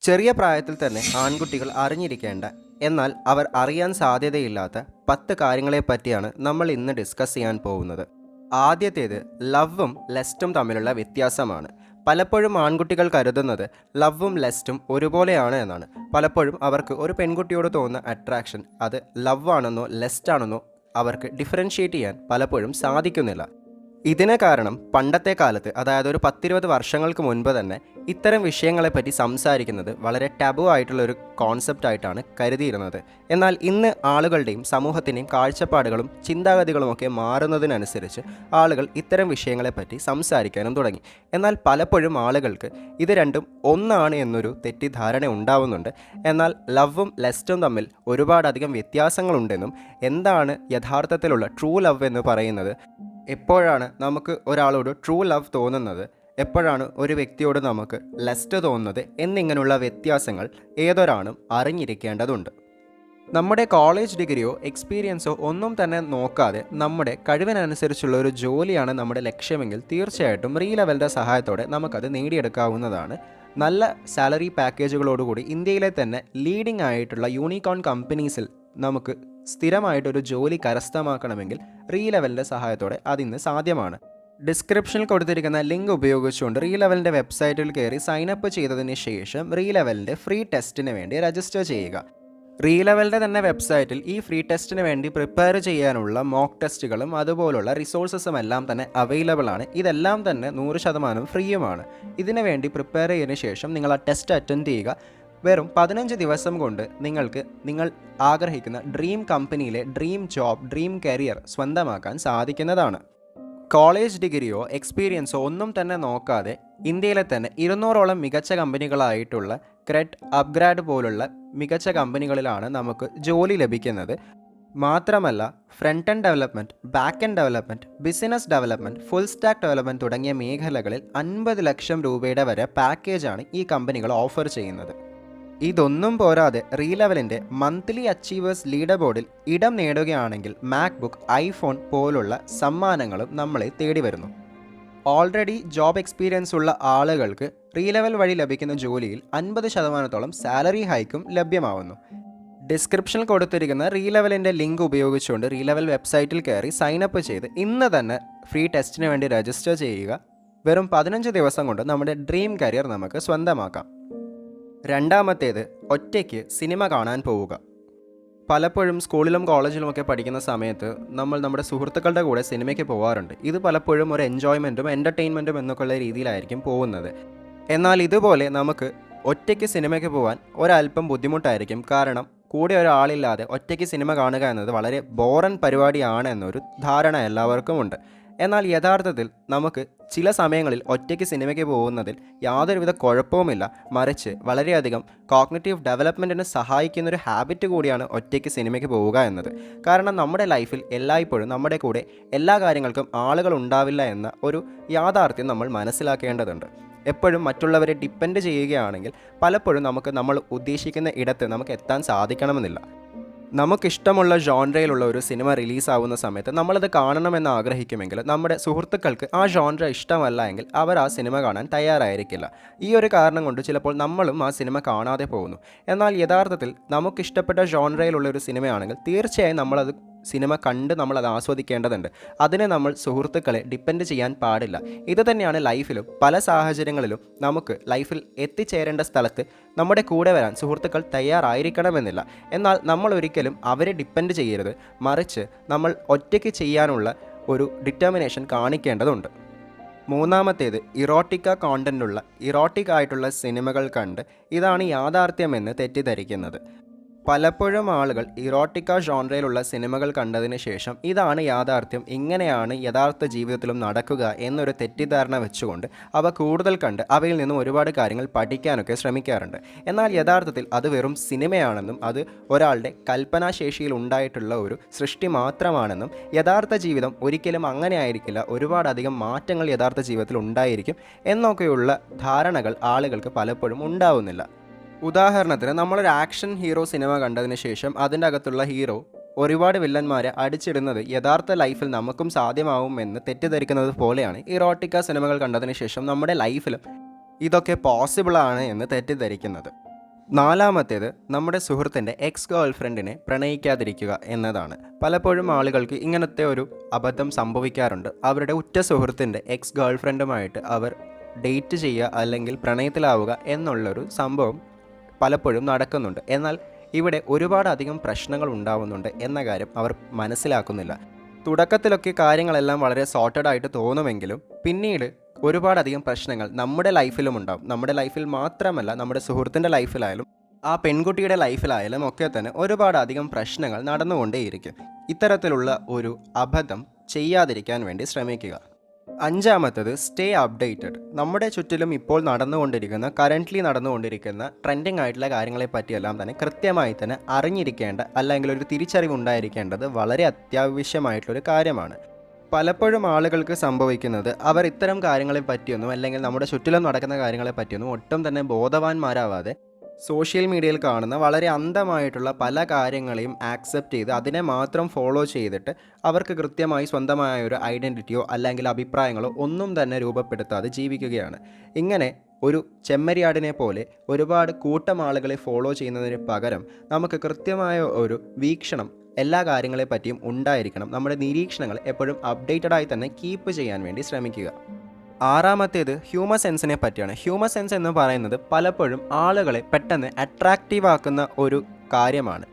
ചെറിയ പ്രായത്തിൽ തന്നെ ആൺകുട്ടികൾ അറിഞ്ഞിരിക്കേണ്ട എന്നാൽ അവർ അറിയാൻ സാധ്യതയില്ലാത്ത 10 കാര്യങ്ങളെപ്പറ്റിയാണ് നമ്മൾ ഇന്ന് ഡിസ്കസ് ചെയ്യാൻ പോകുന്നത്. ആദ്യത്തേത് ലവും ലെസ്റ്റും തമ്മിലുള്ള വ്യത്യാസമാണ്. പലപ്പോഴും ആൺകുട്ടികൾ കരുതുന്നത് ലവും ലെസ്റ്റും ഒരുപോലെയാണ് എന്നാണ്. പലപ്പോഴും അവർക്ക് ഒരു പെൺകുട്ടിയോട് തോന്നുന്ന അട്രാക്ഷൻ അത് ലവ് ആണെന്നോ ലെസ്റ്റ് ആണെന്നോ അവർക്ക് ഡിഫറൻഷ്യേറ്റ് ചെയ്യാൻ പലപ്പോഴും സാധിക്കുന്നില്ല. ഇതിന് കാരണം പണ്ടത്തെ കാലത്ത്, അതായത് ഒരു 10-20 വർഷങ്ങൾക്ക് മുൻപ് തന്നെ ഇത്തരം വിഷയങ്ങളെപ്പറ്റി സംസാരിക്കുന്നത് വളരെ ടാബു ആയിട്ടുള്ളൊരു കോൺസെപ്റ്റായിട്ടാണ് കരുതിയിരുന്നത്. എന്നാൽ ഇന്ന് ആളുകളുടെയും സമൂഹത്തിൻ്റെയും കാഴ്ചപ്പാടുകളും ചിന്താഗതികളുമൊക്കെ മാറുന്നതിനനുസരിച്ച് ആളുകൾ ഇത്തരം വിഷയങ്ങളെപ്പറ്റി സംസാരിക്കാനും തുടങ്ങി. എന്നാൽ പലപ്പോഴും ആളുകൾക്ക് ഇത് രണ്ടും ഒന്നാണ് എന്നൊരു തെറ്റിദ്ധാരണ ഉണ്ടാവുന്നുണ്ട്. എന്നാൽ ലവും ലെസ്റ്റും തമ്മിൽ ഒരുപാടധികം വ്യത്യാസങ്ങളുണ്ടെന്നും എന്താണ് യഥാർത്ഥത്തിലുള്ള ട്രൂ ലവ് എന്ന് പറയുന്നത്, എപ്പോഴാണ് നമുക്ക് ഒരാളോട് ട്രൂ ലവ് തോന്നുന്നത്, എപ്പോഴാണ് ഒരു വ്യക്തിയോട് നമുക്ക് ലെസ്റ്റ് തോന്നുന്നത് എന്നിങ്ങനെയുള്ള വ്യത്യാസങ്ങൾ ഏതൊരാളും അറിഞ്ഞിരിക്കേണ്ടതുണ്ട്. നമ്മുടെ കോളേജ് ഡിഗ്രിയോ എക്സ്പീരിയൻസോ ഒന്നും തന്നെ നോക്കാതെ നമ്മുടെ കഴിവിനനുസരിച്ചുള്ള ഒരു ജോലിയാണ് നമ്മുടെ ലക്ഷ്യമെങ്കിൽ തീർച്ചയായിട്ടും റീലെവലിൻ്റെ സഹായത്തോടെ നമുക്കത് നേടിയെടുക്കാവുന്നതാണ്. നല്ല സാലറി പാക്കേജുകളോടുകൂടി ഇന്ത്യയിലെ തന്നെ ലീഡിംഗ് ആയിട്ടുള്ള യൂണിക്കോൺ കമ്പനീസിൽ നമുക്ക് സ്ഥിരമായിട്ടൊരു ജോലി കരസ്ഥമാക്കണമെങ്കിൽ റീലെവലിൻ്റെ സഹായത്തോടെ അതിന്ന് സാധ്യമാണ്. ഡിസ്ക്രിപ്ഷനിൽ കൊടുത്തിരിക്കുന്ന ലിങ്ക് ഉപയോഗിച്ചുകൊണ്ട് റീലെവലിൻ്റെ വെബ്സൈറ്റിൽ കയറി സൈനപ്പ് ചെയ്തതിന് ശേഷം റീലെവലിൻ്റെ ഫ്രീ ടെസ്റ്റിന് വേണ്ടി രജിസ്റ്റർ ചെയ്യുക. റീലെവലിൻ്റെ തന്നെ വെബ്സൈറ്റിൽ ഈ ഫ്രീ ടെസ്റ്റിന് വേണ്ടി പ്രിപ്പയർ ചെയ്യാനുള്ള മോക്ക് ടെസ്റ്റുകളും അതുപോലുള്ള റിസോഴ്സസും എല്ലാം തന്നെ അവൈലബിൾ ആണ്. ഇതെല്ലാം തന്നെ 100% ഫ്രീയുമാണ്. ഇതിനു വേണ്ടി പ്രിപ്പയർ ചെയ്തതിന് ശേഷം നിങ്ങൾ ആ ടെസ്റ്റ് അറ്റൻഡ് ചെയ്യുക. വെറും 15 ദിവസം കൊണ്ട് നിങ്ങൾക്ക് നിങ്ങൾ ആഗ്രഹിക്കുന്ന ഡ്രീം കമ്പനിയിലെ ഡ്രീം ജോബ്, ഡ്രീം കരിയർ സ്വന്തമാക്കാൻ സാധിക്കുന്നതാണ്. കോളേജ് ഡിഗ്രിയോ എക്സ്പീരിയൻസോ ഒന്നും തന്നെ നോക്കാതെ ഇന്ത്യയിലെ തന്നെ 200ഓളം മികച്ച കമ്പനികളായിട്ടുള്ള ക്രെഡ്, അപ്ഗ്രാഡ് പോലുള്ള മികച്ച കമ്പനികളിലാണ് നമുക്ക് ജോലി ലഭിക്കുന്നത്. മാത്രമല്ല front end development, back end development, business development, full stack development തുടങ്ങിയ മേഖലകളിൽ 50 ലക്ഷം രൂപയുടെ വരെ പാക്കേജാണ് ഈ കമ്പനികൾ ഓഫർ ചെയ്യുന്നത്. ഇതൊന്നും പോരാതെ റീലെവലിൻ്റെ മന്ത്ലി അച്ചീവേഴ്സ് ലീഡർ ബോർഡിൽ ഇടം നേടുകയാണെങ്കിൽ മാക്ബുക്ക്, ഐഫോൺ പോലുള്ള സമ്മാനങ്ങളും നമ്മളെ തേടി വരുന്നു. ഓൾറെഡി ജോബ് എക്സ്പീരിയൻസ് ഉള്ള ആളുകൾക്ക് റീലെവൽ വഴി ലഭിക്കുന്ന ജോലിയിൽ 50% സാലറി ഹൈക്കും ലഭ്യമാവുന്നു. ഡിസ്ക്രിപ്ഷനിൽ കൊടുത്തിരിക്കുന്ന റീലെവലിൻ്റെ ലിങ്ക് ഉപയോഗിച്ചുകൊണ്ട് റീലെവൽ വെബ്സൈറ്റിൽ കയറി സൈനപ്പ് ചെയ്ത് ഇന്ന് തന്നെ ഫ്രീ ടെസ്റ്റിന് വേണ്ടി രജിസ്റ്റർ ചെയ്യുക. വെറും 15 ദിവസം കൊണ്ട് നമ്മുടെ ഡ്രീം കരിയർ നമുക്ക് സ്വന്തമാക്കാം. രണ്ടാമത്തേത് ഒറ്റയ്ക്ക് സിനിമ കാണാൻ പോവുക. പലപ്പോഴും സ്കൂളിലും കോളേജിലുമൊക്കെ പഠിക്കുന്ന സമയത്ത് നമ്മൾ നമ്മുടെ സുഹൃത്തുക്കളുടെ കൂടെ സിനിമയ്ക്ക് പോകാറുണ്ട്. ഇത് പലപ്പോഴും ഒരു എൻജോയ്മെൻറ്റും എൻ്റർടൈൻമെൻറ്റും എന്നൊക്കെയുള്ള രീതിയിലായിരിക്കും പോകുന്നത്. എന്നാൽ ഇതുപോലെ നമുക്ക് ഒറ്റയ്ക്ക് സിനിമയ്ക്ക് പോകാൻ ഒരല്പം ബുദ്ധിമുട്ടായിരിക്കും. കാരണം കൂടെ ഒരാളില്ലാതെ ഒറ്റയ്ക്ക് സിനിമ കാണുക എന്നത് വളരെ ബോറൻ പരിപാടിയാണ് എന്നൊരു ധാരണ എല്ലാവർക്കും ഉണ്ട്. എന്നാൽ യഥാർത്ഥത്തിൽ നമുക്ക് ചില സമയങ്ങളിൽ ഒറ്റയ്ക്ക് സിനിമയ്ക്ക് പോകുന്നതിൽ യാതൊരുവിധ കുഴപ്പവുമില്ല. മറിച്ച് വളരെയധികം കോഗ്നിറ്റീവ് ഡെവലപ്മെൻറ്റിന് സഹായിക്കുന്നൊരു ഹാബിറ്റ് കൂടിയാണ് ഒറ്റയ്ക്ക് സിനിമയ്ക്ക് പോവുക എന്നത്. കാരണം നമ്മുടെ ലൈഫിൽ എല്ലായ്പ്പോഴും നമ്മുടെ കൂടെ എല്ലാ കാര്യങ്ങൾക്കും ആളുകൾ ഉണ്ടാവില്ല എന്ന ഒരു യാഥാർത്ഥ്യം നമ്മൾ മനസ്സിലാക്കേണ്ടതുണ്ട്. എപ്പോഴും മറ്റുള്ളവരെ ഡിപ്പെൻഡ് ചെയ്യുകയാണെങ്കിൽ പലപ്പോഴും നമ്മൾ ഉദ്ദേശിക്കുന്ന ഇടത്ത് നമുക്ക് എത്താൻ സാധിക്കണമെന്നില്ല. നമുക്കിഷ്ടമുള്ള ജോൺറയിലുള്ള ഒരു സിനിമ റിലീസാവുന്ന സമയത്ത് നമ്മളത് കാണണമെന്ന് ആഗ്രഹിക്കുമെങ്കിൽ നമ്മുടെ സുഹൃത്തുക്കൾക്ക് ആ ജോൺറ ഇഷ്ടമല്ല എങ്കിൽ അവർ ആ സിനിമ കാണാൻ തയ്യാറായിരിക്കില്ല. ഈ ഒരു കാരണം കൊണ്ട് ചിലപ്പോൾ നമ്മളും ആ സിനിമ കാണാതെ പോകുന്നു. എന്നാൽ യഥാർത്ഥത്തിൽ നമുക്കിഷ്ടപ്പെട്ട ജോൺറയിലുള്ള ഒരു സിനിമയാണെങ്കിൽ തീർച്ചയായും നമ്മളത് സിനിമ കണ്ട് നമ്മളത് ആസ്വദിക്കേണ്ടതുണ്ട്. അതിനെ നമ്മൾ സുഹൃത്തുക്കളെ ഡിപ്പെൻഡ് ചെയ്യാൻ പാടില്ല. ഇത് തന്നെയാണ് ലൈഫിലും. പല സാഹചര്യങ്ങളിലും നമുക്ക് ലൈഫിൽ എത്തിച്ചേരേണ്ട സ്ഥലത്ത് നമ്മുടെ കൂടെ വരാൻ സുഹൃത്തുക്കൾ തയ്യാറായിരിക്കണമെന്നില്ല. എന്നാൽ നമ്മൾ ഒരിക്കലും അവരെ ഡിപ്പെൻഡ് ചെയ്യരുത്. മറിച്ച് നമ്മൾ ഒറ്റയ്ക്ക് ചെയ്യാനുള്ള ഒരു ഡിറ്റർമിനേഷൻ കാണിക്കേണ്ടതുണ്ട്. മൂന്നാമത്തേത് ഇറോട്ടിക്ക കോണ്ടൻ്റുള്ള ഇറോട്ടിക് ആയിട്ടുള്ള സിനിമകൾ കണ്ട് ഇതാണ് യാഥാർത്ഥ്യമെന്ന് തെറ്റിദ്ധരിക്കുന്നത്. പലപ്പോഴും ആളുകൾ ഇറോട്ടിക്ക ജോൺറയിലുള്ള സിനിമകൾ കണ്ടതിന് ശേഷം ഇതാണ് യാഥാർത്ഥ്യം, ഇങ്ങനെയാണ് യഥാർത്ഥ ജീവിതത്തിലും നടക്കുക എന്നൊരു തെറ്റിദ്ധാരണ വെച്ചുകൊണ്ട് അവ കൂടുതൽ കണ്ട് അവയിൽ നിന്നും ഒരുപാട് കാര്യങ്ങൾ പഠിക്കാനൊക്കെ ശ്രമിക്കാറുണ്ട്. എന്നാൽ യഥാർത്ഥത്തിൽ അത് വെറും സിനിമയാണെന്നും അത് ഒരാളുടെ കൽപ്പനാശേഷിയിൽ ഉണ്ടായിട്ടുള്ള ഒരു സൃഷ്ടി മാത്രമാണെന്നും യഥാർത്ഥ ജീവിതം ഒരിക്കലും അങ്ങനെ ആയിരിക്കില്ല, ഒരുപാടധികം മാറ്റങ്ങൾ യഥാർത്ഥ ജീവിതത്തിൽ ഉണ്ടായിരിക്കും എന്നൊക്കെയുള്ള ധാരണകൾ ആളുകൾക്ക് പലപ്പോഴും ഉണ്ടാവുന്നില്ല. ഉദാഹരണത്തിന് നമ്മളൊരു ആക്ഷൻ ഹീറോ സിനിമ കണ്ടതിന് ശേഷം അതിൻ്റെ അകത്തുള്ള ഹീറോ ഒരുപാട് വില്ലന്മാരെ അടിച്ചിടുന്നത് യഥാർത്ഥ ലൈഫിൽ നമുക്കും സാധ്യമാവുമെന്ന് തെറ്റിദ്ധരിക്കുന്നത് പോലെയാണ് ഇറോട്ടിക്ക സിനിമകൾ കണ്ടതിന് ശേഷം നമ്മുടെ ലൈഫിലും ഇതൊക്കെ പോസിബിളാണ് എന്ന് തെറ്റിദ്ധരിക്കുന്നത്. നാലാമത്തേത് നമ്മുടെ സുഹൃത്തിൻ്റെ എക്സ് ഗേൾ ഫ്രണ്ടിനെ പ്രണയിക്കാതിരിക്കുക എന്നതാണ്. പലപ്പോഴും ആളുകൾക്ക് ഇങ്ങനത്തെ ഒരു അബദ്ധം സംഭവിക്കാറുണ്ട്. അവരുടെ ഉറ്റ സുഹൃത്തിൻ്റെ എക്സ് ഗേൾ ഫ്രണ്ടുമായിട്ട് അവർ ഡേറ്റ് ചെയ്യുക അല്ലെങ്കിൽ പ്രണയത്തിലാവുക എന്നുള്ളൊരു സംഭവം പലപ്പോഴും നടക്കുന്നുണ്ട്. എന്നാൽ ഇവിടെ ഒരുപാടധികം പ്രശ്നങ്ങൾ ഉണ്ടാവുന്നുണ്ട് എന്ന കാര്യം അവർ മനസ്സിലാക്കുന്നില്ല. തുടക്കത്തിലൊക്കെ കാര്യങ്ങളെല്ലാം വളരെ സോർട്ടഡ് ആയിട്ട് തോന്നുമെങ്കിലും പിന്നീട് ഒരുപാടധികം പ്രശ്നങ്ങൾ നമ്മുടെ ലൈഫിലും ഉണ്ടാവും. നമ്മുടെ ലൈഫിൽ മാത്രമല്ല, നമ്മുടെ സുഹൃത്തിൻ്റെ ലൈഫിലായാലും ആ പെൺകുട്ടിയുടെ ലൈഫിലായാലും ഒക്കെ തന്നെ ഒരുപാടധികം പ്രശ്നങ്ങൾ നടന്നുകൊണ്ടേയിരിക്കും. ഇത്തരത്തിലുള്ള ഒരു അബദ്ധം ചെയ്യാതിരിക്കാൻ വേണ്ടി ശ്രമിക്കുക. അഞ്ചാമത്തത് സ്റ്റേ അപ്ഡേറ്റഡ്. നമ്മുടെ ചുറ്റിലും ഇപ്പോൾ കറൻ്റ്ലി നടന്നുകൊണ്ടിരിക്കുന്ന ട്രെൻഡിങ് ആയിട്ടുള്ള കാര്യങ്ങളെ പറ്റിയെല്ലാം തന്നെ കൃത്യമായി തന്നെ അറിഞ്ഞിരിക്കേണ്ട അല്ലെങ്കിൽ ഒരു തിരിച്ചറിവുണ്ടായിരിക്കേണ്ടത് വളരെ അത്യാവശ്യമായിട്ടുള്ളൊരു കാര്യമാണ്. പലപ്പോഴും ആളുകൾക്ക് സംഭവിക്കുന്നത് അവർ ഇത്തരം കാര്യങ്ങളെ പറ്റിയൊന്നും അല്ലെങ്കിൽ നമ്മുടെ ചുറ്റിലും നടക്കുന്ന കാര്യങ്ങളെ പറ്റിയൊന്നും ഒട്ടും തന്നെ ബോധവാന്മാരാവാതെ സോഷ്യൽ മീഡിയയിൽ കാണുന്ന വളരെ അന്ധമായിട്ടുള്ള പല കാര്യങ്ങളെയും ആക്സെപ്റ്റ് ചെയ്ത് അതിനെ മാത്രം ഫോളോ ചെയ്തിട്ട് അവർക്ക് കൃത്യമായി സ്വന്തമായ ഒരു ഐഡൻറ്റിറ്റിയോ അല്ലെങ്കിൽ അഭിപ്രായങ്ങളോ ഒന്നും തന്നെ രൂപപ്പെടുത്താതെ ജീവിക്കുകയാണ്. ഇങ്ങനെ ഒരു ചെമ്മരിയാടിനെ പോലെ ഒരുപാട് കൂട്ടം ആളുകളെ ഫോളോ ചെയ്യുന്നതിന് പകരം നമുക്ക് കൃത്യമായ ഒരു വീക്ഷണം എല്ലാ കാര്യങ്ങളെ പറ്റിയും ഉണ്ടായിരിക്കണം. നമ്മുടെ നിരീക്ഷണങ്ങൾ എപ്പോഴും അപ്ഡേറ്റഡായി തന്നെ കീപ്പ് ചെയ്യാൻ വേണ്ടി ശ്രമിക്കുക. ആറാമത്തേത് ഹ്യൂമർ സെൻസിനെ പറ്റിയാണ്. ഹ്യൂമർ സെൻസ് എന്ന് പറയുന്നത് പലപ്പോഴും ആളുകളെ പെട്ടെന്ന് അട്രാക്റ്റീവ് ആക്കുന്ന ഒരു കാര്യമാണ്.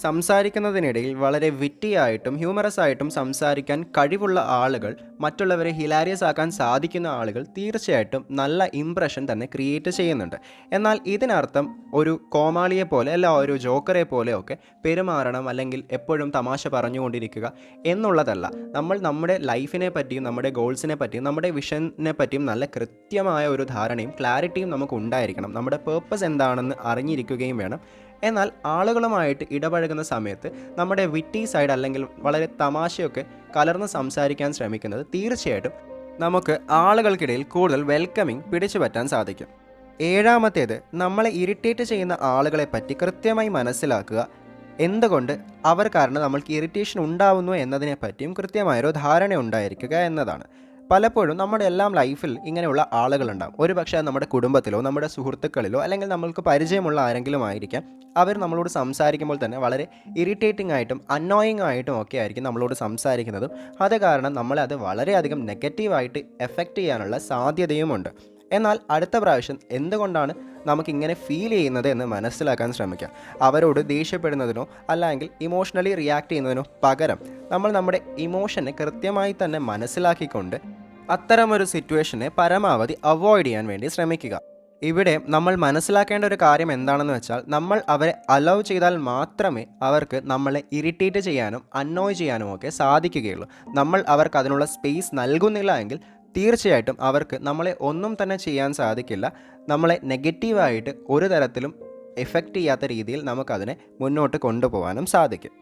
സംസാരിക്കുന്നതിനിടയിൽ വളരെ വിറ്റിയായിട്ടും ഹ്യൂമറസ് ആയിട്ടും സംസാരിക്കാൻ കഴിവുള്ള ആളുകൾ, മറ്റുള്ളവരെ ഹിലാരിയസ് ആക്കാൻ സാധിക്കുന്ന ആളുകൾ തീർച്ചയായിട്ടും നല്ല ഇംപ്രഷൻ തന്നെ ക്രിയേറ്റ് ചെയ്യുന്നുണ്ട്. എന്നാൽ ഇതിനർത്ഥം ഒരു കോമാളിയെ പോലെ അല്ല, ഒരു ജോക്കറെ പോലെയൊക്കെ പെരുമാറണം അല്ലെങ്കിൽ എപ്പോഴും തമാശ പറഞ്ഞുകൊണ്ടിരിക്കുക എന്നുള്ളതല്ല. നമ്മൾ നമ്മുടെ ലൈഫിനെ പറ്റിയും നമ്മുടെ ഗോൾസിനെ പറ്റിയും നമ്മുടെ വിഷനെ പറ്റിയും നല്ല കൃത്യമായ ഒരു ധാരണയും ക്ലാരിറ്റിയും നമുക്ക് ഉണ്ടായിരിക്കണം. നമ്മുടെ പേർപ്പസ് എന്താണെന്ന് അറിഞ്ഞിരിക്കുകയും വേണം. എന്നാൽ ആളുകളുമായിട്ട് ഇടപഴകുന്ന സമയത്ത് നമ്മുടെ വിറ്റി സൈഡ് അല്ലെങ്കിൽ വളരെ തമാശയൊക്കെ കലർന്ന് സംസാരിക്കാൻ ശ്രമിക്കുന്നത് തീർച്ചയായിട്ടും നമുക്ക് ആളുകൾക്കിടയിൽ കൂടുതൽ വെൽക്കമിങ് പിടിച്ചു പറ്റാൻ സാധിക്കും. ഏഴാമത്തേത് നമ്മളെ ഇറിറ്റേറ്റ് ചെയ്യുന്ന ആളുകളെ പറ്റി കൃത്യമായി മനസ്സിലാക്കുക. എന്തുകൊണ്ട് അവർ കാരണം നമ്മൾക്ക് ഇറിറ്റേഷൻ ഉണ്ടാവുന്നു എന്നതിനെ പറ്റിയും കൃത്യമായൊരു ധാരണ ഉണ്ടായിരിക്കുക എന്നതാണ്. പലപ്പോഴും നമ്മുടെ എല്ലാം ലൈഫിൽ ഇങ്ങനെയുള്ള ആളുകളുണ്ടാകും. ഒരു പക്ഷേ നമ്മുടെ കുടുംബത്തിലോ നമ്മുടെ സുഹൃത്തുക്കളിലോ അല്ലെങ്കിൽ നമ്മൾക്ക് പരിചയമുള്ള ആരെങ്കിലും ആയിരിക്കാം. അവർ നമ്മളോട് സംസാരിക്കുമ്പോൾ തന്നെ വളരെ ഇറിറ്റേറ്റിംഗ് ആയിട്ടും അന്നോയിങ് ആയിട്ടും ഒക്കെ ആയിരിക്കും നമ്മളോട് സംസാരിക്കുന്നതും. അത് കാരണം നമ്മളെ അത് വളരെയധികം നെഗറ്റീവായിട്ട് എഫക്റ്റ് ചെയ്യാനുള്ള സാധ്യതയുമുണ്ട്. എന്നാൽ അടുത്ത പ്രാവശ്യം എന്തുകൊണ്ടാണ് നമുക്കിങ്ങനെ ഫീൽ ചെയ്യുന്നത് എന്ന് മനസ്സിലാക്കാൻ ശ്രമിക്കാം. അവരോട് ദേഷ്യപ്പെടുന്നതിനോ അല്ലെങ്കിൽ ഇമോഷണലി റിയാക്ട് ചെയ്യുന്നതിനോ പകരം നമ്മൾ നമ്മുടെ ഇമോഷനെ കൃത്യമായി തന്നെ മനസ്സിലാക്കിക്കൊണ്ട് അത്തരമൊരു സിറ്റുവേഷനെ പരമാവധി അവോയ്ഡ് ചെയ്യാൻ വേണ്ടി ശ്രമിക്കുക. ഇവിടെ നമ്മൾ മനസ്സിലാക്കേണ്ട ഒരു കാര്യം എന്താണെന്ന് വെച്ചാൽ, നമ്മൾ അവരെ അലൗ ചെയ്താൽ മാത്രമേ അവർക്ക് നമ്മളെ ഇറിറ്റേറ്റ് ചെയ്യാനും അന്നോയ് ചെയ്യാനും ഒക്കെ സാധിക്കുകയുള്ളൂ. നമ്മൾ അവർക്ക് അതിനുള്ള സ്പേസ് നൽകുന്നില്ല എങ്കിൽ തീർച്ചയായിട്ടും അവർക്ക് നമ്മളെ ഒന്നും തന്നെ ചെയ്യാൻ സാധിക്കില്ല. നമ്മളെ നെഗറ്റീവായിട്ട് ഒരു തരത്തിലും എഫക്റ്റ് ചെയ്യാത്ത രീതിയിൽ നമുക്കതിനെ മുന്നോട്ട് കൊണ്ടുപോകാനും സാധിക്കും.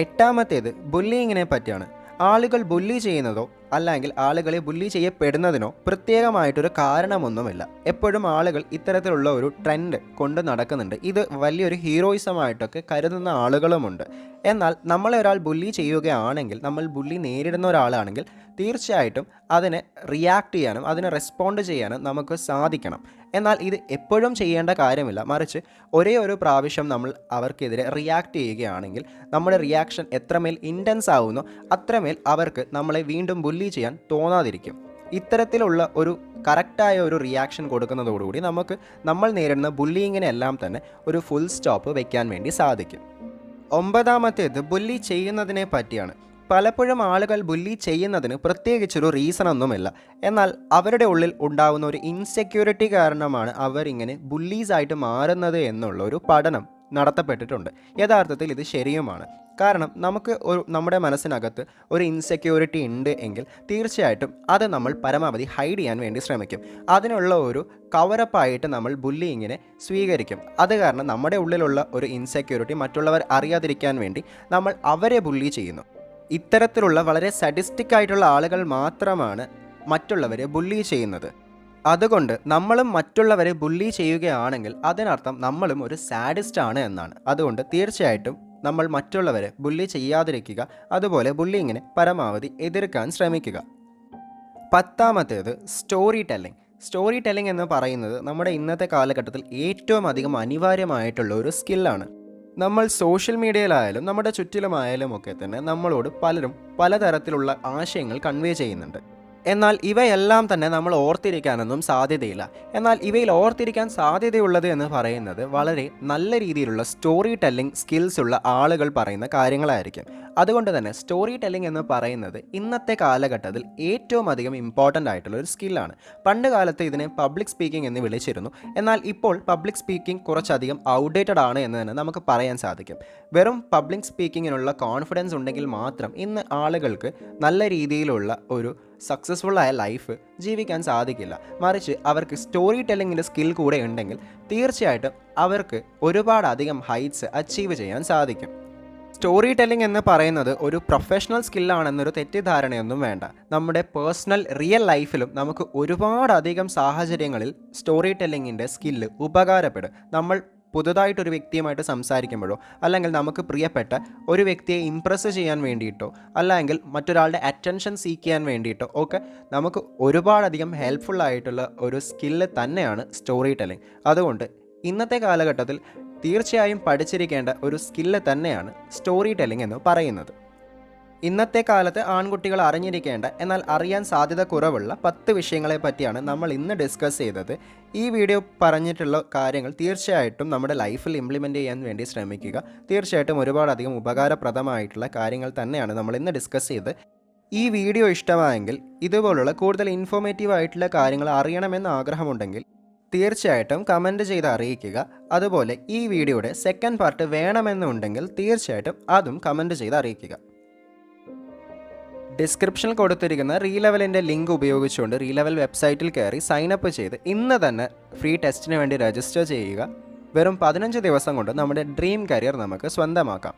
എട്ടാമത്തേത് ബുള്ളിങ്ങിനെ പറ്റിയാണ്. ആളുകൾ ബുള്ളി ചെയ്യുന്നതോ അല്ലെങ്കിൽ ആളുകളെ ബുള്ളി ചെയ്യപ്പെടുന്നതിനോ പ്രത്യേകമായിട്ടൊരു കാരണമൊന്നുമില്ല. എപ്പോഴും ആളുകൾ ഇത്തരത്തിലുള്ള ഒരു ട്രെൻഡ് കൊണ്ട് നടക്കുന്നുണ്ട്. ഇത് വലിയൊരു ഹീറോയിസമായിട്ടൊക്കെ കരുതുന്ന ആളുകളുമുണ്ട്. എന്നാൽ നമ്മളെ ഒരാൾ ബുള്ളി ചെയ്യുകയാണെങ്കിൽ, നമ്മൾ ബുള്ളി നേരിടുന്ന ഒരാളാണെങ്കിൽ തീർച്ചയായിട്ടും അതിനെ റിയാക്ട് ചെയ്യാനും അതിനെ റെസ്പോണ്ട് ചെയ്യാനും നമുക്ക് സാധിക്കണം. എന്നാൽ ഇത് എപ്പോഴും ചെയ്യേണ്ട കാര്യമില്ല. മറിച്ച് ഒരേ ഒരു പ്രാവശ്യം നമ്മൾ അവർക്കെതിരെ റിയാക്ട് ചെയ്യുകയാണെങ്കിൽ നമ്മുടെ റിയാക്ഷൻ എത്രമേൽ ഇൻറ്റൻസ് ആവുന്നോ അത്രമേൽ അവർക്ക് നമ്മളെ വീണ്ടും ബുള്ളി ചെയ്യാൻ തോന്നാതിരിക്കും. ഇത്തരത്തിലുള്ള ഒരു കറക്റ്റായ ഒരു റിയാക്ഷൻ കൊടുക്കുന്നതോടുകൂടി നമുക്ക് നമ്മൾ നേരിടുന്ന ബുള്ളിങ്ങിനെ എല്ലാം തന്നെ ഒരു ഫുൾ സ്റ്റോപ്പ് വയ്ക്കാൻ വേണ്ടി സാധിക്കും. ഒമ്പതാമത്തേത് ബുള്ളി ചെയ്യുന്നതിനെ പറ്റിയാണ്. പലപ്പോഴും ആളുകൾ ബുള്ളി ചെയ്യുന്നതിന് പ്രത്യേകിച്ചൊരു റീസണൊന്നുമില്ല. എന്നാൽ അവരുടെ ഉള്ളിൽ ഉണ്ടാകുന്ന ഒരു ഇൻസെക്യൂരിറ്റി കാരണമാണ് അവരിങ്ങനെ ബുള്ളീസായിട്ട് മാറുന്നത് എന്നുള്ളൊരു പഠനം നടത്തപ്പെട്ടിട്ടുണ്ട്. യഥാർത്ഥത്തിൽ ഇത് ശരിയുമാണ്. കാരണം നമുക്ക് നമ്മുടെ മനസ്സിനകത്ത് ഒരു ഇൻസെക്യൂരിറ്റി ഉണ്ട് എങ്കിൽ തീർച്ചയായിട്ടും അത് നമ്മൾ പരമാവധി ഹൈഡ് ചെയ്യാൻ വേണ്ടി ശ്രമിക്കും. അതിനുള്ള ഒരു കവറപ്പായിട്ട് നമ്മൾ ബുള്ളിങ്ങിനെ സ്വീകരിക്കും. അത് കാരണം നമ്മുടെ ഉള്ളിലുള്ള ഒരു ഇൻസെക്യൂരിറ്റി മറ്റുള്ളവർ അറിയാതിരിക്കാൻ വേണ്ടി നമ്മൾ അവരെ ബുള്ളി ചെയ്യുന്നു. ഇത്തരത്തിലുള്ള വളരെ സഡിസ്റ്റിക് ആയിട്ടുള്ള ആളുകൾ മാത്രമാണ് മറ്റുള്ളവരെ ബുള്ളി ചെയ്യുന്നത്. അതുകൊണ്ട് നമ്മളും മറ്റുള്ളവരെ ബുള്ളി ചെയ്യുകയാണെങ്കിൽ അതിനർത്ഥം നമ്മളും ഒരു സാഡിസ്റ്റ് ആണ് എന്നാണ്. അതുകൊണ്ട് തീർച്ചയായിട്ടും നമ്മൾ മറ്റുള്ളവരെ ബുള്ളി ചെയ്യാതിരിക്കുക. അതുപോലെ ബുള്ളിങ്ങിനെ പരമാവധി എതിർക്കാൻ ശ്രമിക്കുക. പത്താമത്തേത് സ്റ്റോറി ടെല്ലിംഗ്. സ്റ്റോറി ടെല്ലിംഗ് എന്ന് പറയുന്നത് നമ്മുടെ ഇന്നത്തെ കാലഘട്ടത്തിൽ ഏറ്റവും അധികം അനിവാര്യമായിട്ടുള്ള ഒരു സ്കില്ലാണ്. നമ്മൾ സോഷ്യൽ മീഡിയയിലായാലും നമ്മുടെ ചുറ്റിലുമായാലും ഒക്കെ തന്നെ നമ്മളോട് പലരും പലതരത്തിലുള്ള ആശയങ്ങൾ കൺവേ ചെയ്യുന്നുണ്ട്. എന്നാൽ ഇവയെല്ലാം തന്നെ നമ്മൾ ഓർത്തിരിക്കാനൊന്നും സാധ്യതയില്ല. എന്നാൽ ഇവയിൽ ഓർത്തിരിക്കാൻ സാധ്യതയുള്ളത് എന്ന് പറയുന്നത് വളരെ നല്ല രീതിയിലുള്ള സ്റ്റോറി ടെല്ലിംഗ് സ്കിൽസ് ഉള്ള ആളുകൾ പറയുന്ന കാര്യങ്ങളായിരിക്കും. അതുകൊണ്ട് തന്നെ സ്റ്റോറി ടെല്ലിംഗ് എന്ന് പറയുന്നത് ഇന്നത്തെ കാലഘട്ടത്തിൽ ഏറ്റവും അധികം ഇമ്പോർട്ടൻ്റ് ആയിട്ടുള്ള ഒരു സ്കില്ലാണ്. പണ്ട് കാലത്ത് ഇതിനെ പബ്ലിക് സ്പീക്കിംഗ് എന്ന് വിളിച്ചിരുന്നു. എന്നാൽ ഇപ്പോൾ പബ്ലിക് സ്പീക്കിംഗ് കുറച്ചധികം ഔട്ട്ഡേറ്റഡ് ആണ് എന്ന് തന്നെ നമുക്ക് പറയാൻ സാധിക്കും. വെറും പബ്ലിക് സ്പീക്കിങ്ങിനുള്ള കോൺഫിഡൻസ് ഉണ്ടെങ്കിൽ മാത്രം ഇന്ന് ആളുകൾക്ക് നല്ല രീതിയിലുള്ള ഒരു സക്സസ്ഫുള്ളായ ലൈഫ് ജീവിക്കാൻ സാധിക്കില്ല. മറിച്ച് അവർക്ക് സ്റ്റോറി ടെല്ലിങ്ങിൻ്റെ സ്കിൽ കൂടെ ഉണ്ടെങ്കിൽ തീർച്ചയായിട്ടും അവർക്ക് ഒരുപാടധികം ഹൈറ്റ്സ് അച്ചീവ് ചെയ്യാൻ സാധിക്കും. സ്റ്റോറി ടെല്ലിംഗ് എന്ന് പറയുന്നത് ഒരു പ്രൊഫഷണൽ സ്കില്ലാണെന്നൊരു തെറ്റിദ്ധാരണയൊന്നും വേണ്ട. നമ്മുടെ പേഴ്സണൽ റിയൽ ലൈഫിലും നമുക്ക് ഒരുപാടധികം സാഹചര്യങ്ങളിൽ സ്റ്റോറി ടെല്ലിങ്ങിൻ്റെ സ്കില്ല് ഉപകാരപ്പെടും. നമ്മൾ പുതുതായിട്ടൊരു വ്യക്തിയുമായിട്ട് സംസാരിക്കുമ്പോഴോ അല്ലെങ്കിൽ നമുക്ക് പ്രിയപ്പെട്ട ഒരു വ്യക്തിയെ ഇംപ്രസ് ചെയ്യാൻ വേണ്ടിയിട്ടോ അല്ലെങ്കിൽ മറ്റൊരാളുടെ അറ്റൻഷൻ സീക്ക് ചെയ്യാൻ വേണ്ടിയിട്ടോ ഒക്കെ നമുക്ക് ഒരുപാടധികം ഹെൽപ്ഫുള്ളായിട്ടുള്ള ഒരു സ്കില്ല് തന്നെയാണ് സ്റ്റോറി ടെല്ലിംഗ്. അതുകൊണ്ട് ഇന്നത്തെ കാലഘട്ടത്തിൽ തീർച്ചയായും പഠിച്ചിരിക്കേണ്ട ഒരു സ്കില്ല് തന്നെയാണ് സ്റ്റോറി ടെല്ലിംഗ് എന്ന് പറയുന്നത്. ഇന്നത്തെ കാലത്ത് ആൺകുട്ടികൾ അറിഞ്ഞിരിക്കേണ്ട എന്നാൽ അറിയാൻ സാധ്യത കുറവുള്ള 10 വിഷയങ്ങളെ പറ്റിയാണ് നമ്മൾ ഇന്ന് ഡിസ്കസ് ചെയ്തത്. ഈ വീഡിയോ പറഞ്ഞിട്ടുള്ള കാര്യങ്ങൾ തീർച്ചയായിട്ടും നമ്മുടെ ലൈഫിൽ ഇംപ്ലിമെൻറ്റ് ചെയ്യാൻ വേണ്ടി ശ്രമിക്കുക. തീർച്ചയായിട്ടും ഒരുപാടധികം ഉപകാരപ്രദമായിട്ടുള്ള കാര്യങ്ങൾ തന്നെയാണ് നമ്മൾ ഇന്ന് ഡിസ്കസ് ചെയ്തത്. ഈ വീഡിയോ ഇഷ്ടമായെങ്കിൽ ഇതുപോലുള്ള കൂടുതൽ ഇൻഫോർമേറ്റീവ് ആയിട്ടുള്ള കാര്യങ്ങൾ അറിയണമെന്ന് ആഗ്രഹമുണ്ടെങ്കിൽ തീർച്ചയായിട്ടും കമൻറ്റ് ചെയ്ത് അറിയിക്കുക. അതുപോലെ ഈ വീഡിയോയുടെ സെക്കൻഡ് പാർട്ട് വേണമെന്നുണ്ടെങ്കിൽ തീർച്ചയായിട്ടും അതും കമൻറ്റ് ചെയ്ത് അറിയിക്കുക. ഡിസ്ക്രിപ്ഷനിൽ കൊടുത്തിരിക്കുന്ന റീലെവലിൻ്റെ ലിങ്ക് ഉപയോഗിച്ചുകൊണ്ട് റീലെവൽ വെബ്സൈറ്റിൽ കയറി സൈനപ്പ് ചെയ്ത് ഇന്ന് തന്നെ ഫ്രീ ടെസ്റ്റിന് വേണ്ടി രജിസ്റ്റർ ചെയ്യുക. വെറും 15 ദിവസം കൊണ്ട് നമ്മുടെ ഡ്രീം കരിയർ നമുക്ക് സ്വന്തമാക്കാം.